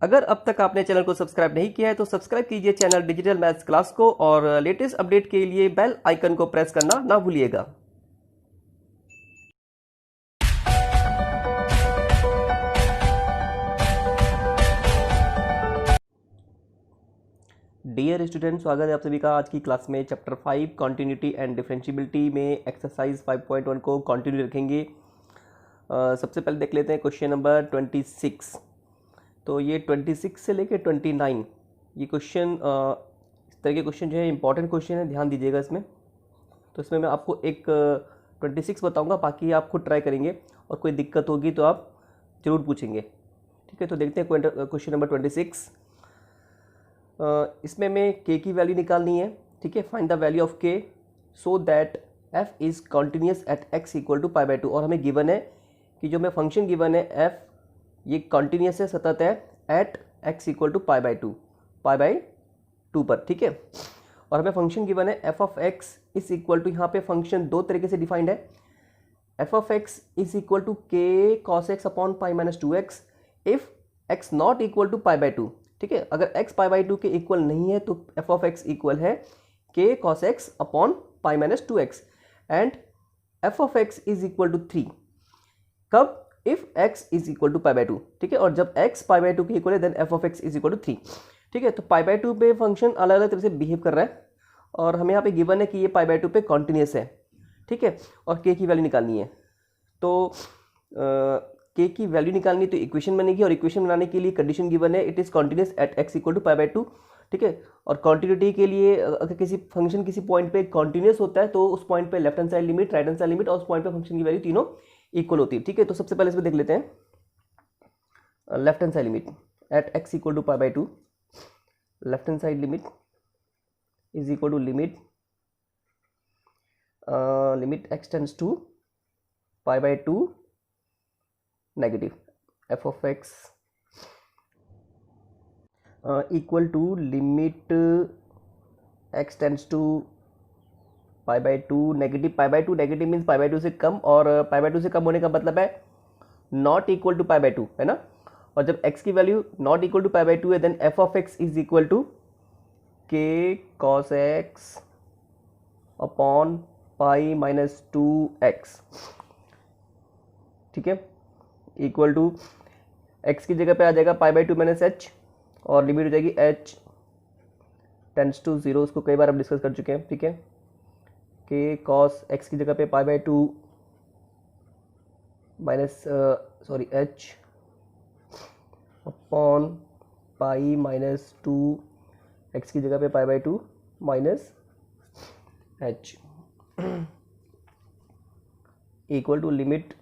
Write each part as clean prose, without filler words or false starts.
अगर अब तक आपने चैनल को सब्सक्राइब नहीं किया है तो सब्सक्राइब कीजिए चैनल डिजिटल मैथ्स क्लास को और लेटेस्ट अपडेट के लिए बेल आइकन को प्रेस करना ना भूलिएगा। डियर स्टूडेंट, स्वागत है आप सभी का आज की क्लास में। चैप्टर 5 कॉन्टिन्यूटी एंड डिफरेंशियबिलिटी में एक्सरसाइज 5.1 को कंटिन्यू रखेंगे। सबसे पहले देख लेते हैं क्वेश्चन नंबर 26। तो ये 26 से लेकर 29 ये क्वेश्चन इस तरह के क्वेश्चन जो है इंपॉर्टेंट क्वेश्चन है, ध्यान दीजिएगा इसमें। तो इसमें मैं आपको एक 26 बताऊंगा, बाकी आप खुद ट्राई करेंगे और कोई दिक्कत होगी तो आप ज़रूर पूछेंगे। ठीक है, तो देखते हैं क्वेश्चन नंबर 26। इसमें में k की वैल्यू निकालनी है। ठीक है, find the value of k so that f is continuous at x equal to pi by 2। और हमें गिवन है कि जो मैं फंक्शन गिवन है f ये कॉन्टिन्यूस है, सतत है at x equal to pi by 2 पर। ठीक है, और हमें फंक्शन गिवन है f of x is equal to, यहाँ पे फंक्शन दो तरीके से डिफाइंड है। f of x is equal to k cos x upon pi minus 2x if x not equal to pi by 2। ठीक है, अगर x पाई बाई 2 के इक्वल नहीं है तो f ऑफ x इक्वल है k cos x upon pi minus 2x and f of x is equal to 3। कब? If x is equal to pi by 2। ठीक है, और जब x पाई बाई 2 के इक्वल है then f of x is equal to 3। ठीक है, तो पाई बाई 2 पे फंक्शन अलग अलग तरह से बिहेव कर रहा है और हमें यहाँ पे गिवन है कि ये पाई बाई 2 पे कॉन्टिन्यूस है। ठीक है, और k की वैल्यू निकालनी है। तो k की वैल्यू निकालनी है तो इक्वेशन बनेगी, और इक्वेशन बनाने के लिए कंडीशन गिवन है it is continuous at x equal to pi by 2। ठीक है, और कॉन्टिन्यूटी के लिए अगर किसी फंक्शन किसी पॉइंट पे कॉन्टिन्यूस होता है तो उस पॉइंट पे left hand side limit, right hand side limit और उस पॉइंट पे फंक्शन की वैल्यू तीनों इक्वल होती है। ठीक है, तो सबसे पहले इसमें देख लेते हैं left hand side limit at x equal to pi by 2। Left hand side limit is equal to limit x tends to pi by 2 negative f of x equal to limit x tends to pi by 2 negative. Pi by 2 negative means pi by 2 से कम, और पाई by 2 से कम होने का मतलब है not equal to pi by 2, है ना। और जब x की value not equal to pi by 2 है then f of x is equal to k cos x upon pi minus 2x। ठीक है, इक्वल टू x की जगह पे आ जाएगा पाई बाई 2 माइनस h और लिमिट हो जाएगी h टेंड्स टू 0। उसको कई बार हम डिस्कस कर चुके हैं। ठीक है, k cos x की जगह पे pi by 2 minus h upon pi minus 2 x की जगह पे pi by 2 minus h equal to limit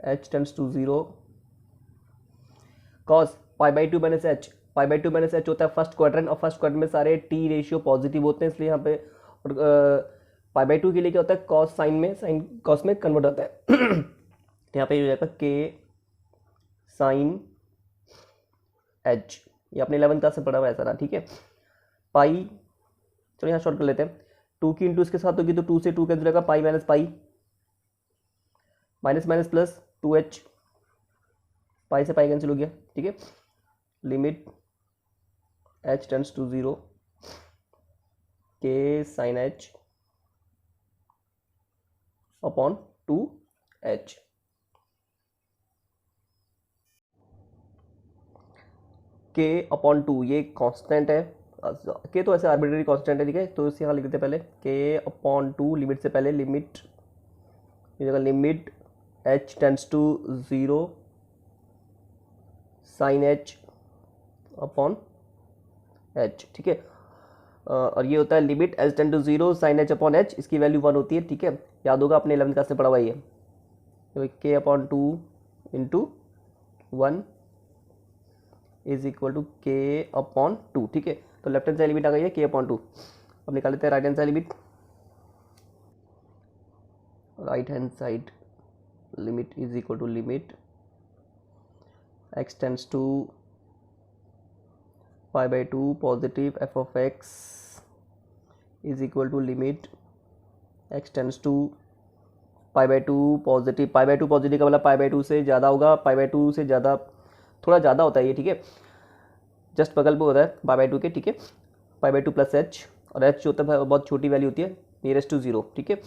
h tends to 0 cos pi by 2 minus h। Pi by 2 minus h होता है फर्स्ट क्वाड्रेंट, और first quadrant में सारे t ratio positive होते हैं, इसलिए यहाँ पे और पाई बाई 2 के लिए क्या होता है cos साइन में, साइन cos में कन्वर्ट होता है। तो यहाँ पे हो जाएगा k साइन h। ये अपने 11th क्लास से पढ़ा हुआ है सारा। ठीक है, पाई, चलो यहाँ शॉर्ट कर लेते हैं। 2 की इंटू इसके साथ होगी तो 2 से 2 कैंसिल होगा, pi minus pi minus minus plus 2h, pi से पाई कैंसिल हो गया। ठीक है, limit h tends to 0 k sine h upon 2h। k upon 2 ये कांस्टेंट है, k तो ऐसे आर्बिट्रेरी कांस्टेंट है। ठीक है, तो इसे यहाँ लिख देते हैं पहले k अपॉन 2, लिमिट से पहले लिमिट ये जगह limit h tends to 0 sine h upon h। ठीक है, और ये होता है limit h tend to 0 sine h upon h, इसकी वैल्यू 1 होती है। ठीक है, याद होगा अपने 11th क्लास से पढ़ा हुआ है। तो k upon 2 into 1 is equal to k upon 2। ठीक है, तो लेफ्ट हैंड साइड लिमिट आ गई है k अपॉन 2। अब निकाल लेते हैं right hand side limit. Right hand side limit is equal to limit x tends to pi by 2 positive f of x is equal to limit x tends to pi by 2 positive. Pi by 2 positive का मतलब पाई by 2 से ज़्यादा होगा, पाई by 2 से ज़्यादा थोड़ा ज़्यादा होता है ये, ठीक है, जस्ट बगल में होता है पाई बाई टू के, ठीक है, pi by two plus h, और एच जो होता है बहुत छोटी वैल्यू होती है, नियरेस्ट टू जीरो, ठीक है।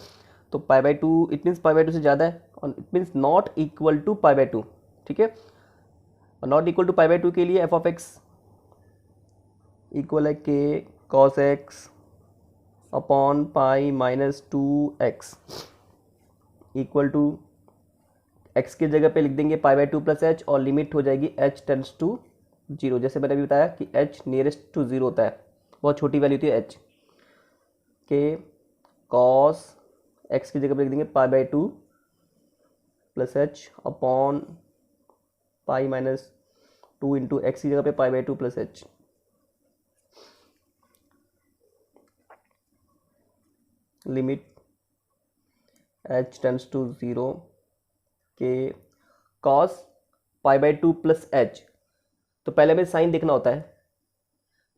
तो pi by two it means pi by two से ज़्यादा है, और it means not equal to pi by two, ठीक है। और नॉट इक्वल टू पाई बाई टू के लिए एफ ऑफ एक्स इक्वल है k cos x upon pi minus two x equal to x की जगह पे लिख देंगे pi by two plus h, और लिमिट हो जाएगी एच टेंड्स टू जीरो। जैसे मैंने अभी बताया कि एच नियरेस्ट टू जीरो होता है, बहुत छोटी वैल्यू होती है एच, के कॉस एक्स की जगह पे लिख देंगे pi by two plus h upon pi minus two into x की जगह पे pi by two plus h. Limit h tends to zero के cos pi by two plus h. तो पहले हमें साइन देखना होता है।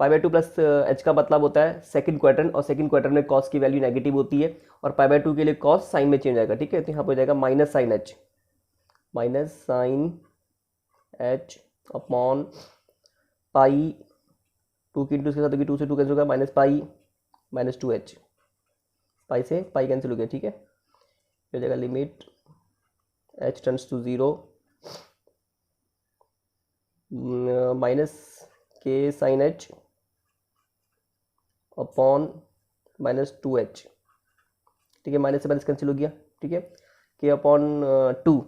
Pi by two plus h का मतलब होता है सेकंड क्वाड्रेंट, और सेकंड क्वाड्रेंट में कॉस की वैल्यू नेगेटिव होती है, और पाई बाई टू के लिए कॉस साइन में चेंज आएगा, ठीक है। तो यहाँ पर हो जाएगा minus sine h, minus sine h upon pi, two की इंटू के साथ होगी, टू से टू कैंसिल होगा, minus pi minus two h, pi से पाई कैंसिल हो गया, ठीक है। हो जाएगा limit h tends to zero minus के sine h upon minus two h, ठीक है। माइनस से माइनस कैंसिल हो गया, ठीक है। K upon two,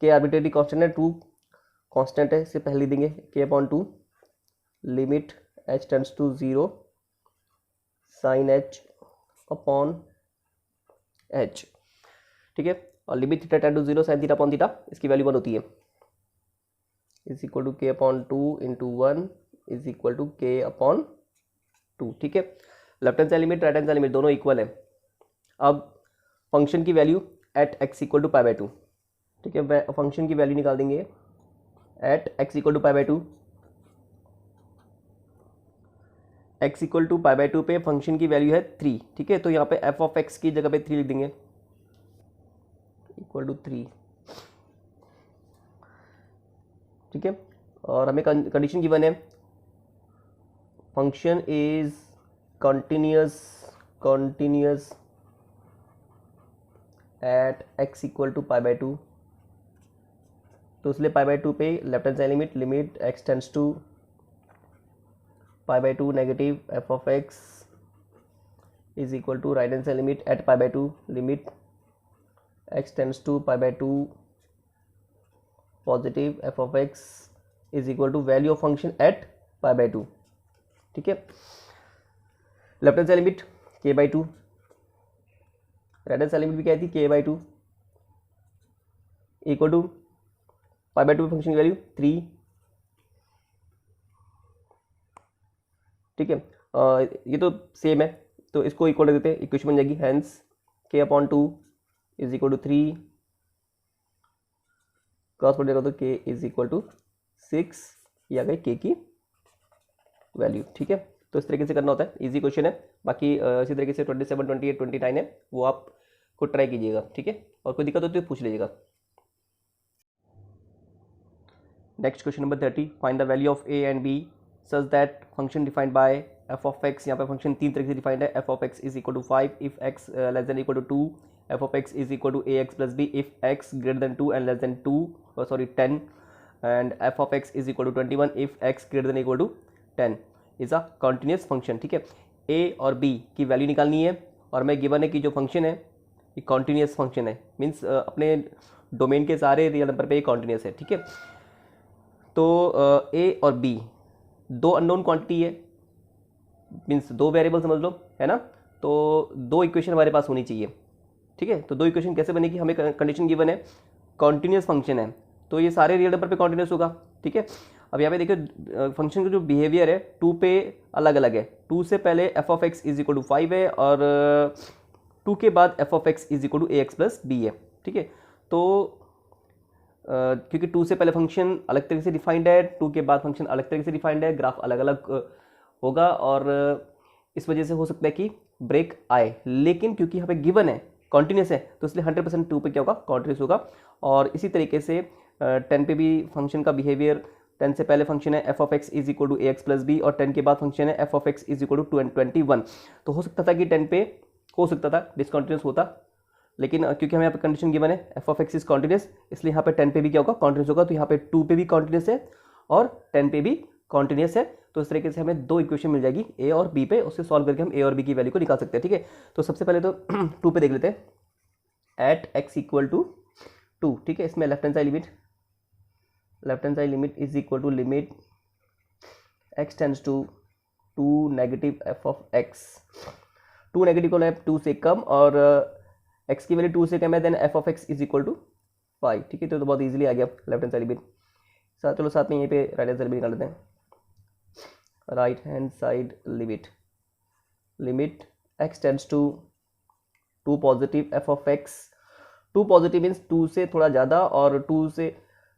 k arbitrary constant है, टू कांस्टेंट है, इससे पहले देंगे k upon two, limit h tends to zero sine h upon h, ठीक है। और limit theta tend to zero sine theta upon theta, इसकी वैल्यू 1 होती है, is equal to k upon two into 1 is equal to k upon 2, ठीक है। Left hand side limit right hand side limit दोनों equal है। अब function की value at x equal to pi by two, ठीक है। फंक्शन की value निकाल देंगे at x equal to pi by two. X equal to pi by two पे फंक्शन की वैल्यू है 3, ठीक है। तो यहाँ पे एफ ऑफ एक्स की जगह पे 3 लिख देंगे, इक्वल टू 3, ठीक है। और हमें कंडीशन गिवन है function is continuous at x equal to pi by two. तो इसलिए पाई बाई टू पे left hand side limit, limit x tends to pi by two negative f of x is equal to right hand side limit at pi by two, limit x tends to pi by two positive f of x is equal to value of function at pi by two, ठीक है। Left hand side limit k by two, right hand side limit भी क्या थी k by two, equal to pi by two function की value 3, ठीक है। ये तो सेम है, तो इसको इक्वल कर देते हैं, इक्वेशन बन जाएगी hence k upon two is equal to 3, cross पड़ जाएगा तो के इज इक्वल टू 6, ये आ गई के की वैल्यू, ठीक है। तो इस तरीके से करना होता है, इजी क्वेश्चन है। बाकी इसी तरीके से 27, 28, 29 है, वो आप खुद ट्राई कीजिएगा, ठीक है। और कोई दिक्कत हो तो पूछ लीजिएगा। Next question number 30, find the value of a and b such that function defined by f of x. यहाँ पे फंक्शन 3 तरीके से डिफाइंड है, f of x is equal to 5 if x less than equal to 2, f of x is equal to a x plus b if x greater than 2 and less than 10, and f of x is equal to 21 if x greater than equal to 10 is a continuous function, ठीक है। ए और B की value निकालनी है, और मैं given है कि जो फंक्शन है ये कॉन्टिन्यूस फंक्शन है, मीन्स अपने डोमेन के सारे रियल नंबर पे ये कॉन्टिन्यूस है, ठीक है। तो ए और बी दो अननोन क्वांटिटी है, मीन्स दो वेरिएबल समझ लो, है ना। तो दो इक्वेशन हमारे पास होनी चाहिए, ठीक है। तो दो इक्वेशन कैसे बनेगी, हमें कंडीशन गिवन है कॉन्टिन्यूस फंक्शन है, तो ये सारे रियल नंबर पे कॉन्टिन्यूस होगा, ठीक है। अब यहाँ पे देखिए फंक्शन का जो बिहेवियर है 2 पे अलग अलग है। 2 से पहले f of x is equal to 5 है, और 2 के बाद f of x is equal to a x plus b है, ठीक है। तो क्योंकि 2 से पहले फंक्शन अलग तरीके से डिफाइंड है, 2 के बाद फंक्शन अलग तरीके से डिफाइंड है, ग्राफ अलग अलग होगा, और इस वजह से हो सकता है कि ब्रेक आए। लेकिन क्योंकि यहाँ पे गिवन है कॉन्टिन्यूस है, तो इसलिए 100% 2 पे क्या होगा, कॉन्टिन्यूस होगा। और इसी तरीके से 10 पे भी फंक्शन का बिहेवियर 10 से पहले फंक्शन है f of x is equal to a x plus b और 10 के बाद फंक्शन है f of x is equal to 21। तो हो सकता था कि 10 पे हो सकता था डिसकंटिन्यूस होता, लेकिन क्योंकि हमें यहाँ पे कंडीशन गिवन है f of x is continuous, इसलिए यहाँ पे 10 पे भी क्या होगा, कॉन्टिन्यूस होगा। तो यहाँ पे 2 पे भी कॉन्टिन्यूस है और 10 पे भी कॉन्टिन्यूस है। तो इस तरीके से हमें दो इक्वेशन मिल जाएगी ए और बी पे, उससे सॉल्व करके हम ए और बी की वैल्यू को निकाल सकते हैं। ठीक है, तो सबसे पहले तो 2 पे देख लेते हैं। एट एक्स इक्वल टू 2, ठीक है, इसमें left hand side limit is equal to limit x tends to 2 negative f of x. 2 negative को है 2 से कम और एक्स की वैल्यू 2 से कम है, then f of x is equal to 5। ठीक है, तो बहुत ईजिली आ गया लेफ्ट हैंड साइड लिमिट। चलो साथ में यहीं पे राइट हैंड साइड भी निकाल लेते हैं। Right hand side limit x tends to 2 positive f of x. 2 positive means 2 से थोड़ा ज़्यादा, और 2 से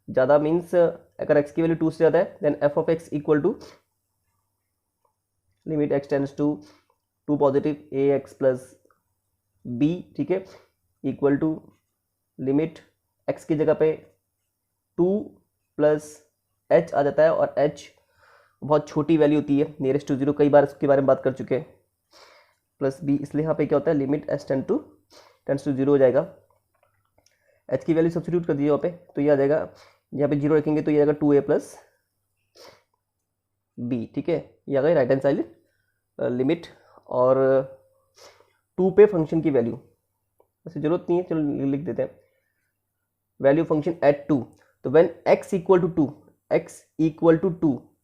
ज़्यादा मीन्स अगर x की वैल्यू 2 से ज़्यादा है then f of x equal to limit x tends to 2 positive a x plus b. ठीक है, इक्वल टू लिमिट x की जगह पे 2 प्लस h आ जाता है, और h बहुत छोटी वैल्यू होती है, नियरेस्ट टू 0, कई बार इसके बारे में बात कर चुके हैं, प्लस b, इसलिए यहाँ पे क्या होता है लिमिट h टेंड्स टू 0 हो जाएगा। h की वैल्यू सब्स्टिट्यूट कर दीजिए यहाँ पे, तो ये आ जाएगा, यहाँ पे 0 रखेंगे तो ये आएगा 2a प्लस b। ठीक है, ये आ गई राइट हैंड साइड लिमिट। और 2 पे फंक्शन की वैल्यू वैसे जरूरत नहीं है, चलो लिख देते हैं वैल्यू फंक्शन एट 2। तो व्हेन x इक्वल टू 2,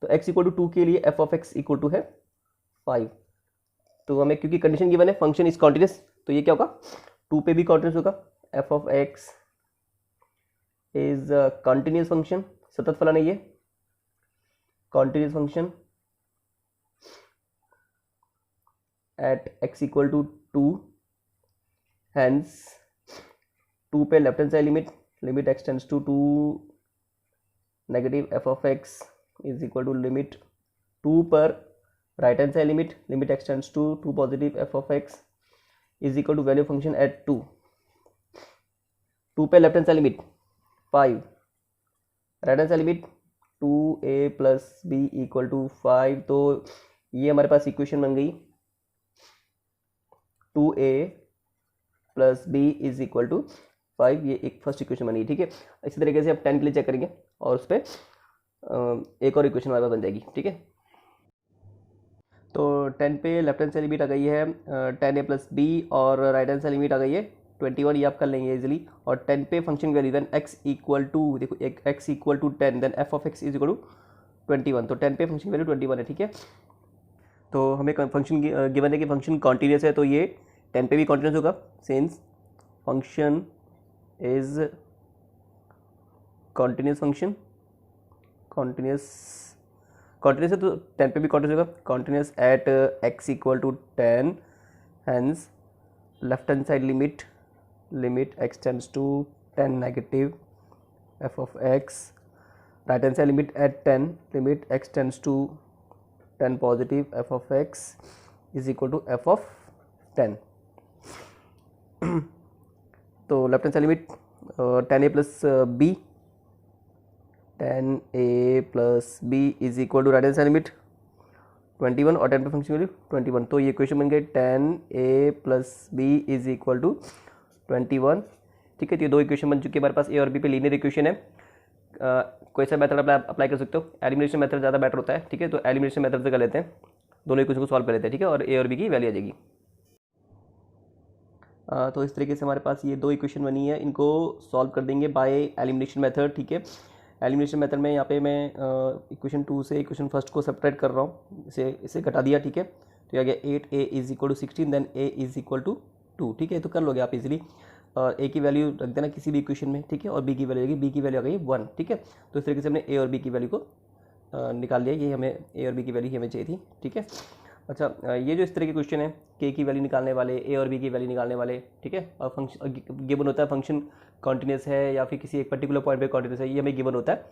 तो x इक्वल टू 2 के लिए f of x equal to है 5। तो हमें क्योंकि कंडीशन गिवन है फंक्शन इज कॉन्टिन्यूस, तो ये क्या होगा 2 पे भी कॉन्टिन्यूस होगा। F of x is continuous function, सतत फलन है ये, continuous function at x equal to 2, hence 2 पे left hand side limit x tends to 2 negative f of x is equal to limit 2 पर right hand side limit x tends to 2 positive f of x is equal to value function at 2 पे left hand side limit 5, right hand side limit 2a plus b equal to 5। तो ये हमारे पास equation बन गई 2a plus b is equal to 5, ये एक first equation बनी। ठीक है, इसी तरीके से आप 10 के लिए चेक करेंगे और उस पर एक और इक्वेशन हमारे पास बन जाएगी। ठीक है, तो 10 पे लेफ्ट हैंड साइड लिमिट आ गई है 10a प्लस बी, और राइट हैंड साइड लिमिट आ गई है 21, ये आप कर लेंगे इजीली। और 10 पे function value then x equal to, देखो x equal to 10, then f of x is equal to 21। तो 10 पे फंक्शन वैल्यू 21 है। ठीक है, तो हमें फंक्शन गिवन है कि फंक्शन कॉन्टिन्यूस है, तो ये 10 पे भी कॉन्टिन्यूस होगा, since function is continuous function, continuous है तो 10 पे भी कॉन्टिन्यूस होगा, continuous at x equal to 10, hence left hand side limit x tends to 10 negative f of x, right hand side limit at 10 limit x tends to 10 positive f of x is equal to f of 10। तो left hand side limit 10a plus b, 10a plus b is equal to right hand side limit 21 और 10 पे function value 21। तो ये equation बन गई 10a plus b is equal to 21। ठीक है, तो ये दो इक्वेशन बन चुकी है हमारे पास। ए और बी पे लीनियर इक्वेशन है। कोई सा मेथड अप्लाई कर सकते हो, एलिमिनेशन मेथड ज़्यादा बेटर होता है। ठीक है, तो एलिमिनेशन मेथड से कर लेते हैं, दोनों इक्वेशन को सॉल्व कर लेते हैं। ठीक है, और ए और बी की वैल्यू आ जाएगी। तो इस तरीके से हमारे पास ये दो इक्वेशन बनी है, इनको सॉल्व कर देंगे बाय एलिमिनेशन मेथड। ठीक है, एलिमिनेशन मेथड में यहाँ पे मैं इक्वेशन 2 से इक्वेशन फर्स्ट को सब्ट्रैक्ट कर रहा हूँ, इसे घटा दिया। ठीक है, तो आ गया 8a is equal to 16, then a is equal to 2। ठीक है, तो कर लोगे आप इजीली, और a की वैल्यू रख देना किसी भी इक्वेशन में। ठीक है, और b की वैल्यू आएगी, b की वैल्यू आ गई 1। ठीक है, तो इस तरीके से हमने a और b की वैल्यू को निकाल लिया। ये हमें a और b की वैल्यू हमें चाहिए थी। ठीक है, अच्छा, ये जो इस तरह के क्वेश्चन है k की वैल्यू निकालने वाले, a और b की वैल्यू निकालने वाले। ठीक है, और फंक्शन गिवन होता है फंक्शन कॉन्टिन्यूस है या फिर किसी एक पर्टिकुलर पॉइंट पे कॉन्टिन्यूस है, ये हमें गिवन होता है।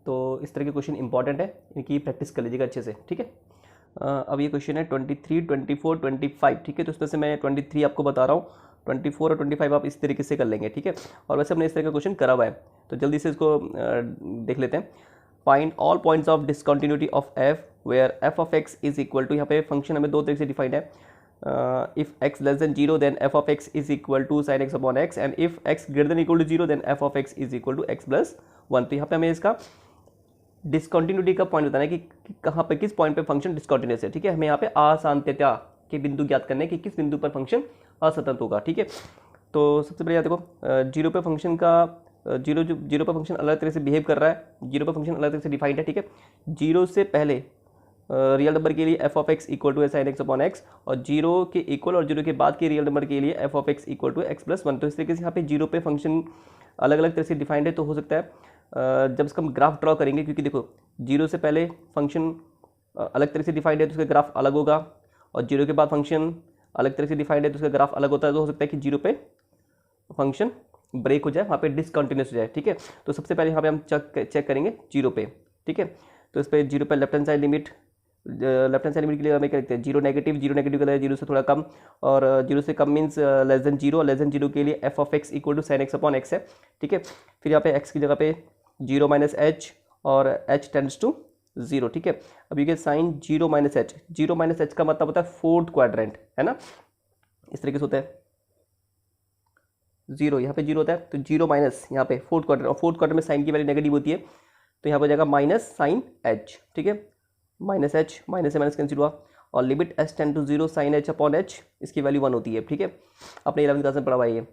तो इस तरह के क्वेश्चन इंपॉर्टेंट है, इनकी प्रैक्टिस कर लीजिएगा अच्छे से। ठीक है, अब ये क्वेश्चन है 23, 24, 25। ठीक है, तो उसमें से मैं 23 आपको बता रहा हूँ, 24 और 25 आप इस तरीके से कर लेंगे। ठीक है, और वैसे हमने इस तरह का क्वेश्चन करा हुआ है, तो जल्दी से इसको देख लेते हैं। Find all points of discontinuity of f where f of x is equal to, यहाँ पे फंक्शन हमें दो तरीके से डिफाइंड है, if x less than 0 then f of x is equal to sin x upon x, and if x greater than equal to 0 then f of x is equal to x plus 1। तो यहाँ पे हमें इसका discontinuity का point बताना है कि कहाँ पे किस पॉइंट पे फंक्शन डिसकंटिन्यूस है, ठीक है। हमें यहाँ पे असांतत्यता के बिंदु ज्ञात करने कि किस बिंदु पर फंक्शन असतत होगा, ठीक है। तो सबसे पहले देखो जीरो पे फंक्शन का जीरो पर फंक्शन अलग तरह से बिहेव कर रहा है, जीरो पर फंक्शन अलग तरह से डिफाइंड है, ठीक है। जीरो से पहले रियल नंबर के लिए f of x equal to sine x upon x, और जीरो के इक्वल और जीरो के बाद के रियल नंबर के लिए f of x equal to x plus 1। तो इस तरीके से यहाँ पे जीरो पे फंक्शन अलग अलग तरह से डिफाइंड है। तो हो सकता है जब इसका हम ग्राफ ड्रॉ करेंगे, क्योंकि देखो जीरो से पहले फंक्शन अलग तरह से डिफाइंड है तो उसका ग्राफ अलग होगा, और जीरो के बाद फंक्शन अलग तरह से डिफाइंड है तो उसका ग्राफ अलग होता है। तो हो सकता है कि जीरो पे फंक्शन ब्रेक हो जाए, वहाँ पे डिसकंटिन्यूस हो जाए, ठीक है। तो सबसे पहले यहाँ पे हम चेक करेंगे जीरो पे, ठीक है। तो इस पर जीरो पे लेफ्ट हैंड साइड लिमिट के लिए हमें क्या लिखते हैं, जीरो नेगेटिव का लिए जीरो से थोड़ा कम, और जीरो से कम मीन्स लेस देन जीरो के लिए f of x equal to sine x upon x है, ठीक है। फिर यहाँ पे एक्स की जगह पे जीरो माइनस एच और एच टेंड्स टू जीरो, ठीक है। अब ये साइन जीरो माइनस एच का मतलब होता है फोर्थ क्वाड्रेंट, है ना, इस तरीके से होता है। जीरो यहाँ पे जीरो होता है तो जीरो माइनस यहाँ पे फोर्थ क्वाड्रेंट, और फोर्थ क्वाड्रेंट में साइन की वैल्यू नेगेटिव होती है तो यहाँ पर जाएगा माइनस साइन एच, ठीक है। माइनस एच माइनस से माइनस कैंसिल हुआ, और limit h tend to zero sine h upon h, इसकी वैल्यू 1 होती है, ठीक है। अपने 11वीं क्लास में पढ़ा हुआ है ये।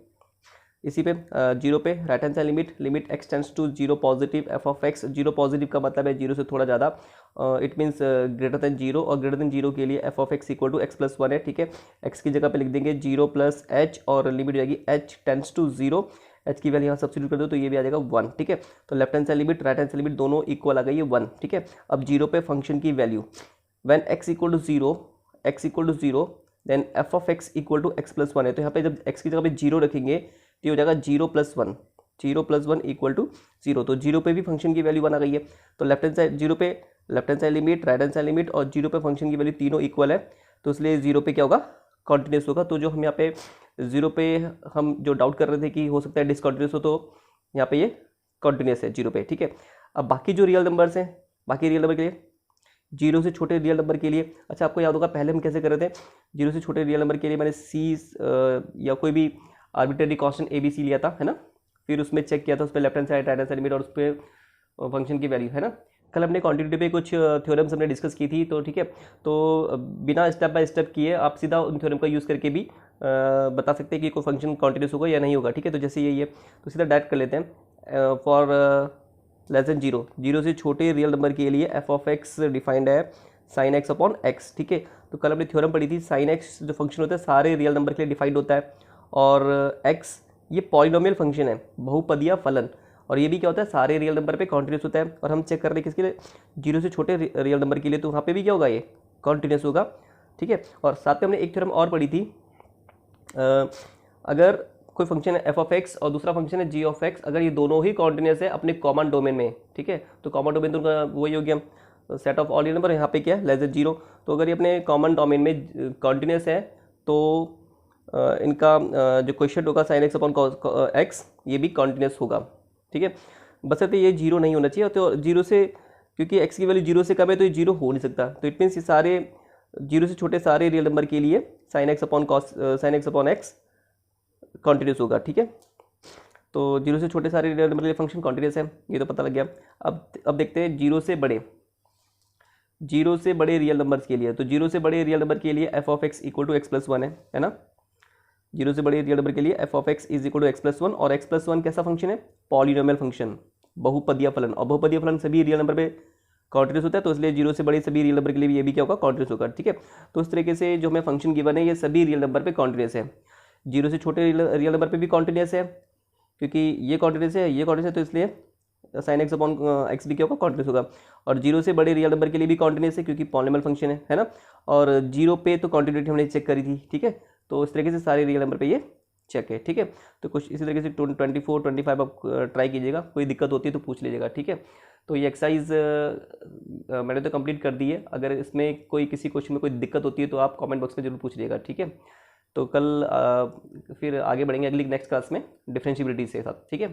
इसी पे जीरो पे right hand side limit x tends to zero positive f of x, zero positive का मतलब है जीरो से थोड़ा ज़्यादा, it means greater than zero, और ग्रेटर देन जीरो के लिए f of x equal to x plus 1 है, ठीक है। एक्स की जगह पे लिख देंगे जीरो प्लस एच, और लिमिट हो जाएगी h tends to zero, h की वैल्यू यहाँ सब्स्टिट्यूट कर दो तो ये भी आ जाएगा 1, ठीक है। तो left hand side limit right hand side limit दोनों इक्वल आ गई है 1, ठीक है। अब जीरो पे फंक्शन की value when x equal to zero then f of x equal to x plus 1 है। तो यहाँ पे जब x की जगह पे जीरो रखेंगे तो ये हो जाएगा zero plus one equal to zero. तो जीरो पे भी फंक्शन की वैल्यू 1 आ गई है। तो लेफ्ट हैंड साइड जीरो पे left hand side limit, right hand side limit और जीरो पे फंक्शन की वैल्यू तीनों इक्वल है, तो इसलिए जीरो पे क्या होगा, कॉन्टिन्यूस होगा। तो जो हम यहाँ पे जीरो पे हम जो डाउट कर रहे थे कि हो सकता है डिसकॉन्टिन्यूस हो, तो यहाँ पे ये कॉन्टिन्यूस है जीरो पे, ठीक है। अब बाकी जो रियल नंबर्स हैं, बाकी रियल नंबर के लिए जीरो से छोटे रियल नंबर के लिए, अच्छा आपको याद होगा पहले हम कैसे कर रहे थे, जीरो से छोटे रियल नंबर के लिए मैंने सी या कोई भी arbitrary constant a b c लिया था, है ना। फिर उसमें चेक किया था उस पर left hand side right hand side limit और उस पर फंक्शन की वैल्यू, है ना। कल हमने क्वांटिटी पे कुछ थ्योरम्स हमने डिस्कस की थी, तो ठीक है। तो बिना स्टेप बाय स्टेप किए आप सीधा उन थ्योरम का यूज़ करके भी बता सकते हैं कि कोई फंक्शन कॉन्टिन्यूस होगा या नहीं होगा, ठीक है। तो जैसे यही है तो सीधा डायरेक्ट कर लेते हैं। फॉर लेस देन जीरो से छोटे रियल नंबर के लिए एफ ऑफ एक्स डिफाइंड है साइन एक्स अपॉन एक्स, ठीक है। तो कल हमने थ्योरम पढ़ी थी, साइन एक्स जो फंक्शन होता है सारे रियल नंबर के लिए डिफाइंड होता है, और एक्स ये पॉलिनोमियल फंक्शन है, बहुपदीय फलन, और ये भी क्या होता है सारे रियल नंबर पे कॉन्टिन्यूस होता है। और हम चेक कर रहे हैं किसके लिए, जीरो से छोटे रियल नंबर के लिए, तो वहाँ पे भी क्या होगा, ये कॉन्टिन्यूस होगा, ठीक है। और साथ में हमने एक थ्योरम और पढ़ी थी, अगर कोई फंक्शन है एफ ऑफ एक्स और दूसरा फंक्शन है जी ऑफ एक्स, अगर ये दोनों ही कॉन्टिन्यूस है अपने कॉमन डोमेन में, ठीक है। तो कॉमन डोमेन तो उनका वही हो गया set of all real number, यहाँ पे क्या है लेस देन जीरो। तो अगर ये अपने कॉमन डोमेन में कॉन्टिन्यूस है तो इनका जो क्वेश्चन होगा साइन एक्स अपॉन एक्स ये भी कॉन्टिन्यूस होगा, ठीक है। बशर्ते ये जीरो नहीं होना चाहिए, तो जीरो से, क्योंकि एक्स की वैल्यू जीरो से कम है तो ये जीरो हो नहीं सकता। तो इट मीन्स ये सारे जीरो से छोटे सारे रियल नंबर के लिए sign x upon x continuous होगा, ठीक है। तो जीरो से छोटे सारे रियल नंबर के लिए फंक्शन कॉन्टिन्यूस है, ये तो पता लग गया। अब देखते हैं जीरो से बड़े रियल नंबर्स के लिए। तो जीरो से बड़े रियल नंबर के लिए f of x equal to x plus 1 है ना। जीरो से बड़े रियल नंबर के लिए f of x is equal to x plus 1, और एक्स प्लस 1 कैसा फंक्शन है, पॉलिनोमियल फंक्शन, बहुपदीय फलन, और बहुपदीय फलन सभी रियल नंबर पे कॉन्टिन्यूस होता है, तो इसलिए जीरो से बड़े सभी रियल नंबर के लिए भी ये भी क्या होगा, कॉन्टिन्यूस होगा, ठीक है। तो इस तरीके से जो हमें फंक्शन गिवन है ये सभी रियल नंबर पे कॉन्टिन्यूस है। जीरो से छोटे रियल नंबर पे भी कॉन्टिन्यूस है, क्योंकि ये कॉन्टिन्यूस है, ये कॉन्टिन्यूस है, तो इसलिए साइन एक्स अपॉन एक्स भी क्या होगा, कॉन्टिन्यूस होगा। और जीरो से बड़े रियल नंबर के लिए भी कॉन्टिन्यूस है, क्योंकि पॉलिनोमियल फंक्शन है ना। और जीरो पे तो कॉन्टिन्यूटी हमने चेक करी थी, ठीक है। तो इस तरीके से सारे रियल नंबर पे ये चेक है, ठीक है। तो कुछ इसी तरीके से 24, 25 आप ट्राई कीजिएगा, कोई दिक्कत होती है तो पूछ लीजिएगा, ठीक है। तो ये एक्सरसाइज मैंने तो कंप्लीट कर दी है, अगर इसमें कोई किसी क्वेश्चन में कोई दिक्कत होती है तो आप कमेंट बॉक्स में जरूर पूछ लीजिएगा, ठीक है। तो कल फिर आगे बढ़ेंगे अगली नेक्स्ट क्लास में डिफरेंशिएबिलिटी के साथ, ठीक है।